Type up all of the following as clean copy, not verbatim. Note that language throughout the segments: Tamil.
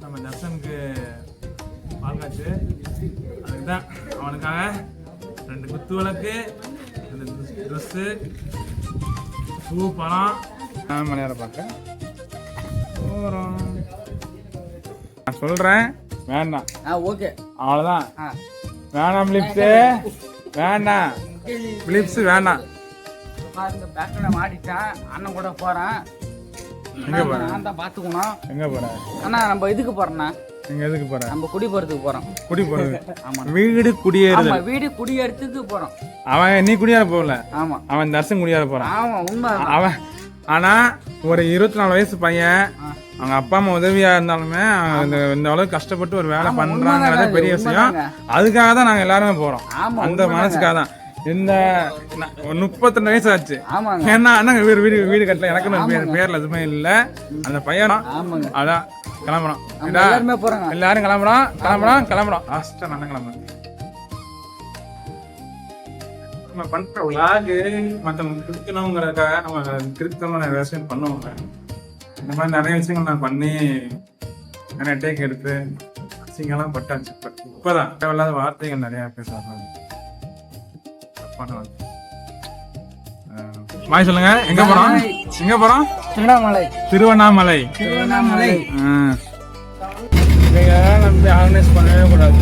நம்ம தர்ஷனுக்கு பால் காய்ச்சி அதுதான் அவனுக்காக 2 குத்து விளக்கு, 2 ட்ரெஸ்ஸு, பூ, பழம் மலையாள பார்க்க போகிறோம். நான் சொல்கிறேன் வேண்டாம். ஓகே அவ்வளோதான். வேணாம் பிலிப்ஸு, வேண்டாம் பிலிப்ஸு வேண்டாம். பேக்கில் மாட்டிட்டேன். அண்ணன் கூட போகிறேன். எங்கே போகிறேன்? நான் தான் பார்த்துக்கணும். எங்கே போகிறேன்? அண்ணா நம்ம இதுக்கு போகிறேண்ணா. எங்கே எதுக்கு போகிறேன்? நம்ம குடி போகிறதுக்கு போகிறோம். குடி போகிறது? ஆமாம். வீடு குடியேறது. வீடு குடியேறதுக்கு போகிறோம். அவன் நீ குடியேற போகல. ஆமாம். அவன் தர்ஷன் குடியேற போகிறான். ஆமாம் உண்மை. அவன் ஆனால் ஒரு 24 வயசு பையன் அவங்க அப்பா அம்மா உதவியா இருந்தாலுமே இந்த அளவுக்கு கஷ்டப்பட்டு ஒரு வேலை பண்றாங்கிறத பெரிய விஷயம். அதுக்காக தான் நாங்க எல்லாருமே போறோம். அந்த மனசுக்காக தான். இந்த 32 வயசு ஆச்சு. ஏன்னா வீடு கட்டல, எனக்கு பேர்ல எதுவுமே இல்ல. அந்த பையனும் அதான் கிளம்புறோம். எல்லாரும் கிளம்புறோம். லாஸ்டா நான் கிளம்புறேன். நம்ம பண்ற விளாகு மற்றவங்க திருத்தணுங்கிறதுக்காக நம்ம திருத்தமா நிறைய விஷயம் பண்ணுவாங்க. இந்த மாதிரி நிறைய விஷயங்கள் நான் பண்ணி நிறைய டேக் எடுத்து அசிங்கெல்லாம் பட்டாச்சு. இப்பதான் தேவையில்லாத வார்த்தைகள் நிறைய பேசுறாங்க. பாய் சொல்லுங்க. எங்க போறோம்? திருவண்ணாமலை. இதையெல்லாம் நம்பி ஆர்கனைஸ் பண்ணவே கூடாது.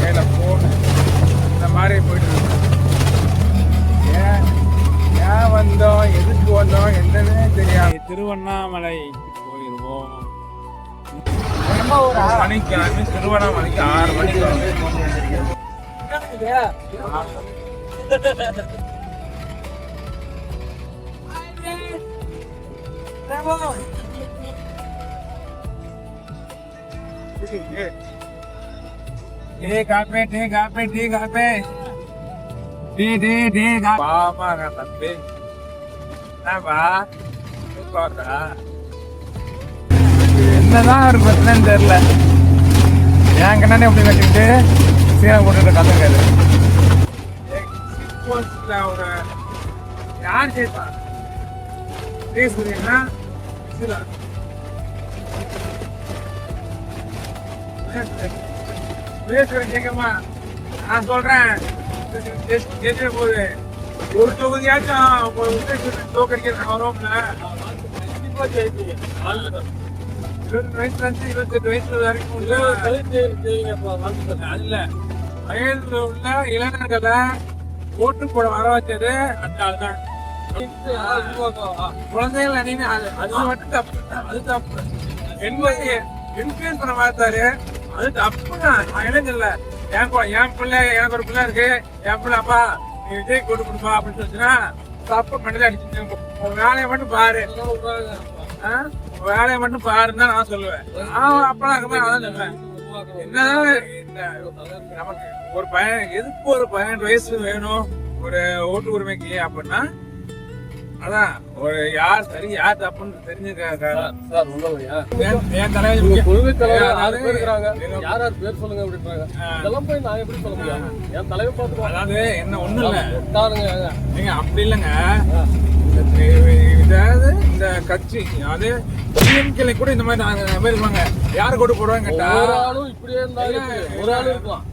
கையில போன இந்த மாதிரி போயிட்டு இருக்கோம். ஏன் வந்தோம், எதுக்கு வந்தோம் என்னன்னே தெரியாது. திருவண்ணாமலை போயிருவோம். மணிக்கு திருவண்ணாமலைக்கு 6 மணிக்கு என்னதான் ஒரு பிரச்சனைன்னு தெரியல. என் கண்ணாடி எப்படி கட்டிட்டு சீரம் போட்டுட்டு கத்துக்காது. ஒரு யார் கேட்பா பேசுறீங்கன்னா கேட்கமா நான் சொல்றேன். போது ஒரு தொகுதியாச்சும் தோக்கடிக்க வரோம்ல. 28 வயசு வரைக்கும் அதுல வயதுல உள்ள இளைஞர்களை ஓட்டு போட வர வச்சது அந்த ஆள்தான். குழந்தைகள் அணின்னு அது மட்டும் தப்பு. அது தப்பு என்பது இன்ஃபுளுன்ஸ் பண்ண பார்த்தாரு. அது தப்புதான். இளைஞர்ல என் பிள்ளை, எனக்கு ஒரு பிள்ளை இருக்கு, என் பிள்ளை அப்பா நீ விஜய் கூட்டு கொடுப்பா அப்படின்னு சொல்லிச்சுன்னா தப்பு பண்ணி அடிச்சு வேலையை மட்டும் பாரு, வேலையை மட்டும் பாருன்னு தான் நான் சொல்லுவேன். அப்பெல்லாம் இருக்கும்போது நான் தான் சொல்லுவேன். என்னதான் நமக்கு ஒரு எதுக்கு ஒரு 18 வயசு வேணும் ஒரு ஓட்டு உரிமைக்கு அப்படின்னா அதான் ஒரு யார் சரி யார் தப்புன்னு தெரிஞ்சுக்க. என் தலைவர் யார் பேர் சொல்லுங்க அப்படின்றாங்க. அதெல்லாம் போய் நான் எப்படி சொல்ல முடியும்? என் தலைவர் பார்த்து அதாவது என்ன ஒண்ணும் இல்ல நீங்க அப்படி இல்லைங்க. இதாவது இந்த கட்சி அது டிஎம்கே கூட இந்த மாதிரி இருப்பாங்க. யாரு கூட போடுவாங்க கேட்டா இப்படியே இருந்தாலும் ஒரு ஆள் இருக்கலாம்.